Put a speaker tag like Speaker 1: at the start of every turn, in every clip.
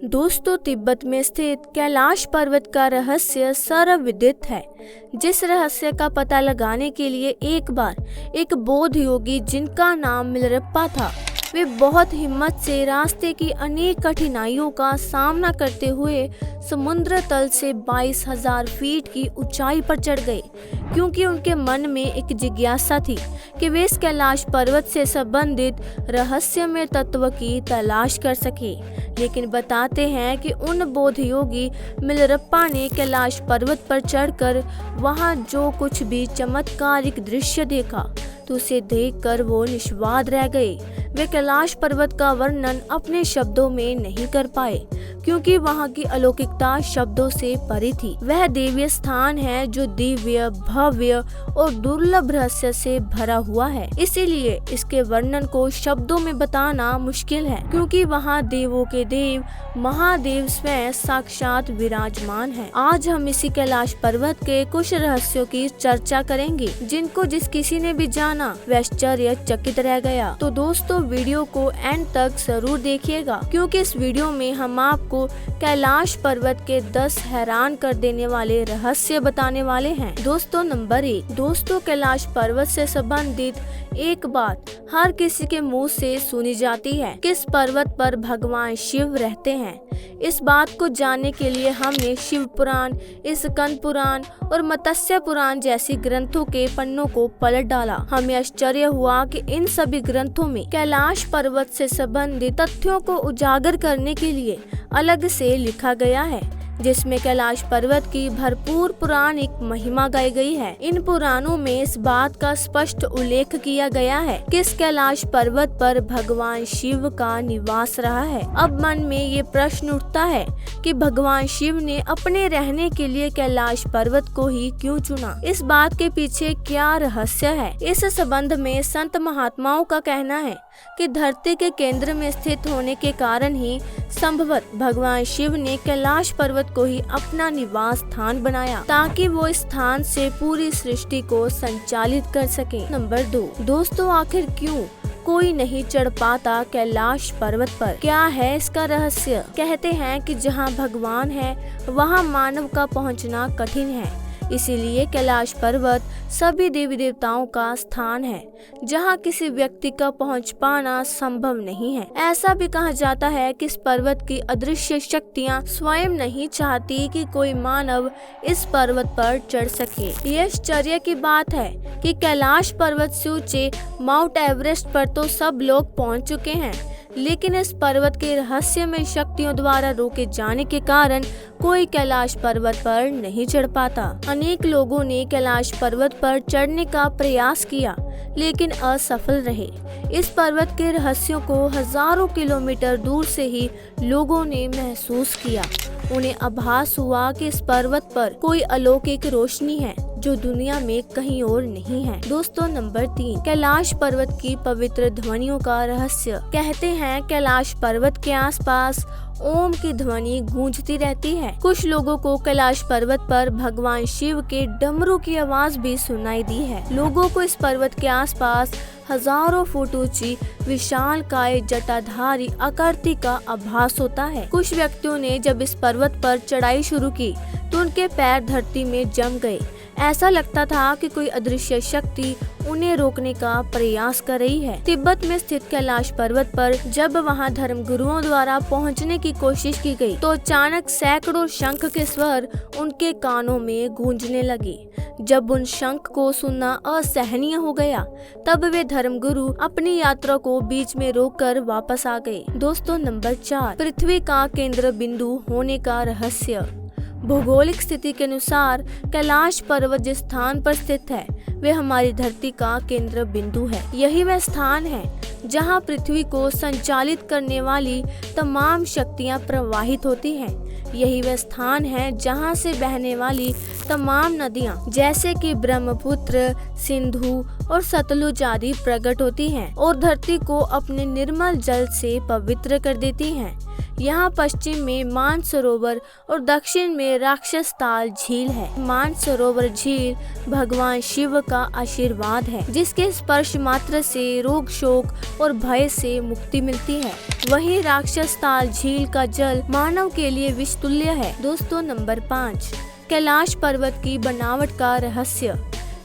Speaker 1: दोस्तों, तिब्बत में स्थित कैलाश पर्वत का रहस्य सर्वविदित है। जिस रहस्य का पता लगाने के लिए एक बार एक बौद्ध योगी जिनका नाम मिलरप्पा था, वे बहुत हिम्मत से रास्ते की अनेक कठिनाइयों का सामना करते हुए समुद्र तल से 22,000 फीट की ऊंचाई पर चढ़ गए, क्योंकि उनके मन में एक जिज्ञासा थी कि वे इस कैलाश पर्वत से संबंधित रहस्यमय तत्व की तलाश कर सके। लेकिन बताते हैं कि उन बौद्ध योगी मिलरप्पा ने कैलाश पर्वत पर चढ़कर वहां जो कुछ भी चमत्कारिक दृश्य देखा, तो उसे देखकर वो निष्वाद रह गए। वे कैलाश पर्वत का वर्णन अपने शब्दों में नहीं कर पाए, क्योंकि वहां की अलौकिकता शब्दों से परे थी। वह दिव्य स्थान है जो दिव्य, भव्य और दुर्लभ रहस्य से भरा हुआ है। इसीलिए इसके वर्णन को शब्दों में बताना मुश्किल है, क्योंकि वहां देवों के देव महादेव स्वयं साक्षात विराजमान है। आज हम इसी कैलाश पर्वत के कुछ रहस्यों की चर्चा करेंगे, जिनको जिस किसी ने भी जाना वह आश्चर्यचकित रह गया। तो दोस्तों, वीडियो को एंड तक जरूर देखिएगा, क्योंकि इस वीडियो में हम आपको कैलाश पर्वत के 10 हैरान कर देने वाले रहस्य बताने वाले हैं। दोस्तों, नंबर 1। दोस्तों, कैलाश पर्वत से संबंधित एक बात हर किसी के मुंह से सुनी जाती है कि इस पर्वत पर भगवान शिव रहते हैं। इस बात को जानने के लिए हमने शिव पुराण, स्कंद पुराण और मत्स्य पुराण जैसी ग्रंथों के पन्नों को पलट डाला। हमें आश्चर्य हुआ कि इन सभी ग्रंथों में कैलाश पर्वत से संबंधित तथ्यों को उजागर करने के लिए अलग से लिखा गया है, जिसमें कैलाश पर्वत की भरपूर पौराणिक महिमा गाई गई है। इन पुराणों में इस बात का स्पष्ट उल्लेख किया गया है कि इस कैलाश पर्वत पर भगवान शिव का निवास रहा है। अब मन में ये प्रश्न उठता है कि भगवान शिव ने अपने रहने के लिए कैलाश पर्वत को ही क्यों चुना? इस बात के पीछे क्या रहस्य है? इस संबंध में संत महात्माओं का कहना है कि धरती के केंद्र में स्थित होने के कारण ही संभवत भगवान शिव ने कैलाश पर्वत को ही अपना निवास स्थान बनाया, ताकि वो इस स्थान से पूरी सृष्टि को संचालित कर सके। नंबर 2। दोस्तों, आखिर क्यों कोई नहीं चढ़ पाता कैलाश पर्वत पर? क्या है इसका रहस्य? कहते हैं कि जहां भगवान है वहां मानव का पहुंचना कठिन है। इसीलिए कैलाश पर्वत सभी देवी देवताओं का स्थान है, जहां किसी व्यक्ति का पहुंच पाना संभव नहीं है। ऐसा भी कहा जाता है कि इस पर्वत की अदृश्य शक्तियां स्वयं नहीं चाहती कि कोई मानव इस पर्वत पर चढ़ सके। ये आश्चर्य की बात है कि कैलाश पर्वत से ऊंचे माउंट एवरेस्ट पर तो सब लोग पहुंच चुके हैं, लेकिन इस पर्वत के रहस्यमय शक्तियों द्वारा रोके जाने के कारण कोई कैलाश पर्वत पर नहीं चढ़ पाता। अनेक लोगों ने कैलाश पर्वत पर चढ़ने का प्रयास किया, लेकिन असफल रहे। इस पर्वत के रहस्यों को हजारों किलोमीटर दूर से ही लोगों ने महसूस किया। उन्हें आभास हुआ कि इस पर्वत पर कोई अलौकिक रोशनी है जो दुनिया में कहीं और नहीं है। दोस्तों, नंबर 3। कैलाश पर्वत की पवित्र ध्वनियों का रहस्य। कहते हैं कैलाश पर्वत के आसपास ओम की ध्वनि गूंजती रहती है। कुछ लोगों को कैलाश पर्वत पर भगवान शिव के डमरू की आवाज भी सुनाई दी है। लोगों को इस पर्वत के आसपास हजारों फुट ऊंची विशालकाय जटाधारी आकृति का आभास होता है। कुछ व्यक्तियों ने जब इस पर्वत पर चढ़ाई शुरू की तो उनके पैर धरती में जम गए। ऐसा लगता था कि कोई अदृश्य शक्ति उन्हें रोकने का प्रयास कर रही है। तिब्बत में स्थित कैलाश पर्वत पर जब वहां धर्मगुरुओं द्वारा पहुंचने की कोशिश की गई, तो अचानक सैकड़ों शंख के स्वर उनके कानों में गूंजने लगे। जब उन शंख को सुनना असहनीय हो गया, तब वे धर्मगुरु अपनी यात्रा को बीच में रोककर वापस आ गए। दोस्तों, नंबर 4। पृथ्वी का केंद्र बिंदु होने का रहस्य। भौगोलिक स्थिति के अनुसार कैलाश पर्वत जिस स्थान पर स्थित है, वे हमारी धरती का केंद्र बिंदु है। यही वह स्थान है जहां पृथ्वी को संचालित करने वाली तमाम शक्तियां प्रवाहित होती हैं। यही वह स्थान है जहां से बहने वाली तमाम नदियां, जैसे कि ब्रह्मपुत्र, सिंधु और सतलुज आदि प्रकट होती हैं और धरती को अपने निर्मल जल से पवित्र कर देती हैं। यहाँ पश्चिम में मानसरोवर और दक्षिण में राक्षसताल झील है। मानसरोवर झील भगवान शिव का आशीर्वाद है, जिसके स्पर्श मात्र से रोग शोक और भय से मुक्ति मिलती है। वहीं राक्षसताल झील का जल मानव के लिए विष तुल्य है। दोस्तों नंबर 5, कैलाश पर्वत की बनावट का रहस्य।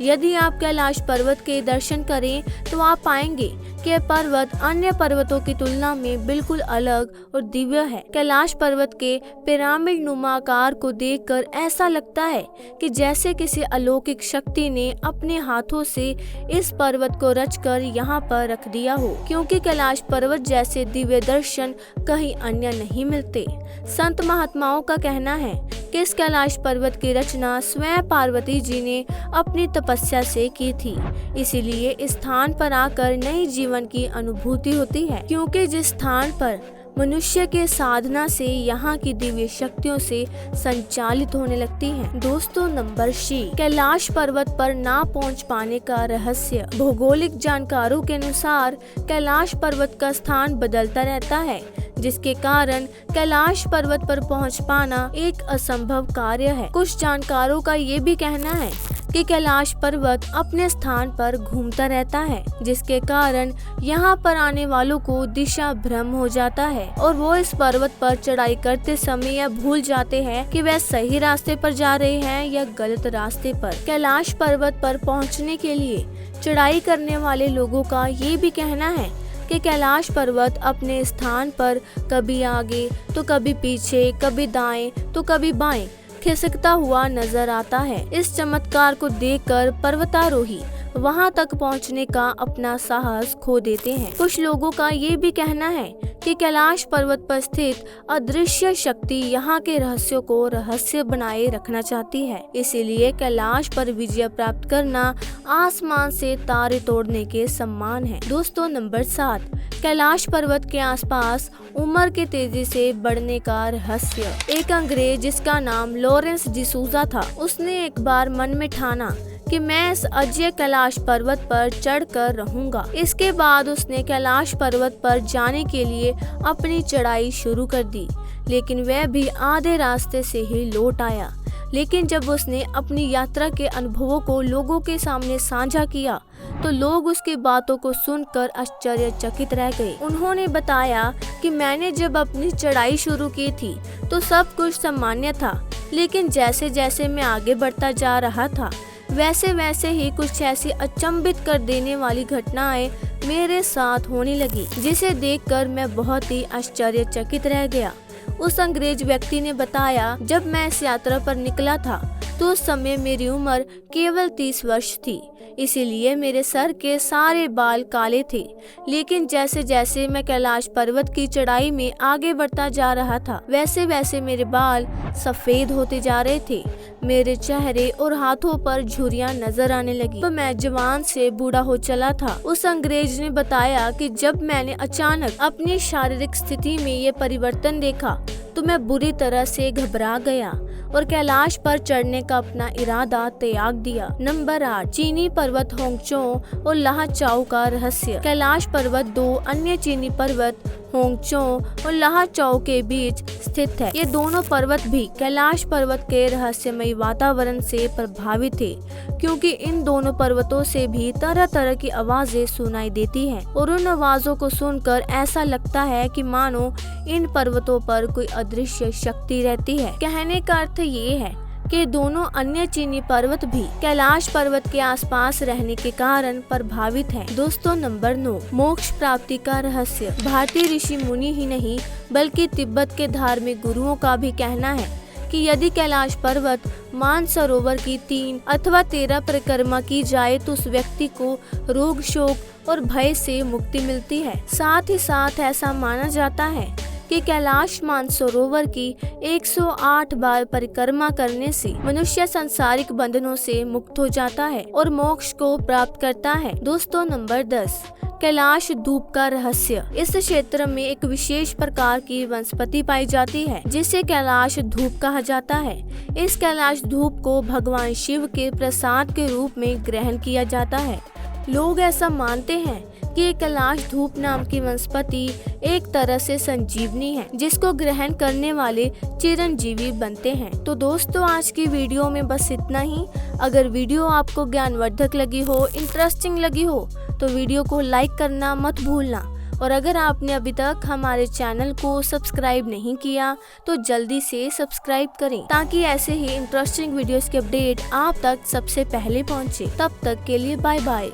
Speaker 1: यदि आप कैलाश पर्वत के दर्शन करें तो आप पाएंगे कि यह पर्वत अन्य पर्वतों की तुलना में बिल्कुल अलग और दिव्य है। कैलाश पर्वत के पिरामिड नुमा आकार को देखकर ऐसा लगता है कि जैसे किसी अलौकिक शक्ति ने अपने हाथों से इस पर्वत को रचकर यहाँ पर रख दिया हो, क्योंकि कैलाश पर्वत जैसे दिव्य दर्शन कहीं अन्य नहीं मिलते। संत महात्माओं का कहना है कि इस कैलाश पर्वत की रचना स्वयं पार्वती जी ने अपनी तपस्या से की थी, इसीलिए इस स्थान पर आकर नई जीवन की अनुभूति होती है, क्योंकि जिस स्थान पर मनुष्य के साधना से यहाँ की दिव्य शक्तियों से संचालित होने लगती हैं। दोस्तों नंबर 6, कैलाश पर्वत पर ना पहुँच पाने का रहस्य। भौगोलिक जानकारों के अनुसार कैलाश पर्वत का स्थान बदलता रहता है, जिसके कारण कैलाश पर्वत पर पहुंच पाना एक असंभव कार्य है। कुछ जानकारों का ये भी कहना है कि कैलाश पर्वत अपने स्थान पर घूमता रहता है, जिसके कारण यहाँ पर आने वालों को दिशा भ्रम हो जाता है और वो इस पर्वत पर चढ़ाई करते समय यह भूल जाते हैं कि वह सही रास्ते पर जा रहे हैं या गलत रास्ते पर। कैलाश पर्वत पर पहुँचने के लिए चढ़ाई करने वाले लोगों का ये भी कहना है कि कैलाश पर्वत अपने स्थान पर कभी आगे तो कभी पीछे, कभी दाएं तो कभी बाएं खिसकता हुआ नजर आता है। इस चमत्कार को देखकर पर्वतारोही वहां तक पहुंचने का अपना साहस खो देते हैं। कुछ लोगों का ये भी कहना है कि कैलाश पर्वत पर स्थित अदृश्य शक्ति यहाँ के रहस्यों को रहस्य बनाए रखना चाहती है, इसीलिए कैलाश पर विजय प्राप्त करना आसमान से तारे तोड़ने के समान है। दोस्तों नंबर 7, कैलाश पर्वत के आसपास उम्र के तेजी से बढ़ने का रहस्य। एक अंग्रेज जिसका नाम लॉरेंस डिसूजा था, उसने एक बार मन में ठाना कि मैं इस अजय कैलाश पर्वत पर चढ़कर रहूंगा। इसके बाद उसने कैलाश पर्वत पर जाने के लिए अपनी चढ़ाई शुरू कर दी, लेकिन वह भी आधे रास्ते से ही लौट आया। लेकिन जब उसने अपनी यात्रा के अनुभवों को लोगों के सामने साझा किया तो लोग उसकी बातों को सुनकर आश्चर्यचकित रह गए। उन्होंने बताया कि मैंने जब अपनी चढ़ाई शुरू की थी तो सब कुछ सामान्य था, लेकिन जैसे जैसे मैं आगे बढ़ता जा रहा था वैसे वैसे ही कुछ ऐसी अचंभित कर देने वाली घटनाएं मेरे साथ होने लगी, जिसे देखकर मैं बहुत ही आश्चर्यचकित रह गया। उस अंग्रेज व्यक्ति ने बताया, जब मैं इस यात्रा पर निकला था तो उस समय मेरी उम्र केवल 30 वर्ष थी, इसीलिए मेरे सर के सारे बाल काले थे। लेकिन जैसे जैसे मैं कैलाश पर्वत की चढ़ाई में आगे बढ़ता जा रहा था वैसे वैसे मेरे बाल सफेद होते जा रहे थे। मेरे चेहरे और हाथों पर झुर्रियां नजर आने लगी, तो मैं जवान से बूढ़ा हो चला था। उस अंग्रेज ने बताया कि जब मैंने अचानक अपनी शारीरिक स्थिति में ये परिवर्तन देखा तो मैं बुरी तरह से घबरा गया और कैलाश पर चढ़ने का अपना इरादा त्याग दिया। नंबर 8, चीनी पर्वत होंगचो और लाहाचाओ का रहस्य। कैलाश पर्वत 2 अन्य चीनी पर्वत होंगचो और लाहाचाओ के बीच स्थित है। ये दोनों पर्वत भी कैलाश पर्वत के रहस्यमयी वातावरण से प्रभावित थे, क्योंकि इन दोनों पर्वतों से भी तरह तरह की आवाजें सुनाई देती हैं और उन आवाजों को सुनकर ऐसा लगता है कि मानो इन पर्वतों पर कोई अदृश्य शक्ति रहती है। कहने का अर्थ ये है कि दोनों अन्य चीनी पर्वत भी कैलाश पर्वत के आसपास रहने के कारण प्रभावित हैं। दोस्तों नंबर 9, मोक्ष प्राप्ति का रहस्य। भारतीय ऋषि मुनि ही नहीं बल्कि तिब्बत के धार्मिक गुरुओं का भी कहना है कि यदि कैलाश पर्वत मानसरोवर की 3 अथवा 13 परिक्रमा की जाए तो उस व्यक्ति को रोग शोक और भय से मुक्ति मिलती है। साथ ही साथ ऐसा माना जाता है कि कैलाश मानसरोवर की 108 बार परिक्रमा करने से मनुष्य सांसारिक बंधनों से मुक्त हो जाता है और मोक्ष को प्राप्त करता है। दोस्तों नंबर 10, कैलाश धूप का रहस्य। इस क्षेत्र में एक विशेष प्रकार की वनस्पति पाई जाती है जिसे कैलाश धूप कहा जाता है। इस कैलाश धूप को भगवान शिव के प्रसाद के रूप में ग्रहण किया जाता है। लोग ऐसा मानते हैं कि कैलाश धूप नाम की वनस्पति एक तरह से संजीवनी है, जिसको ग्रहण करने वाले चिरंजीवी बनते हैं। तो दोस्तों, आज की वीडियो में बस इतना ही। अगर वीडियो आपको ज्ञानवर्धक लगी हो, इंटरेस्टिंग लगी हो, तो वीडियो को लाइक करना मत भूलना। और अगर आपने अभी तक हमारे चैनल को सब्सक्राइब नहीं किया तो जल्दी से सब्सक्राइब करें, ताकि ऐसे ही इंटरेस्टिंग वीडियोस के अपडेट आप तक सबसे पहले पहुंचे। तब तक के लिए बाय बाय।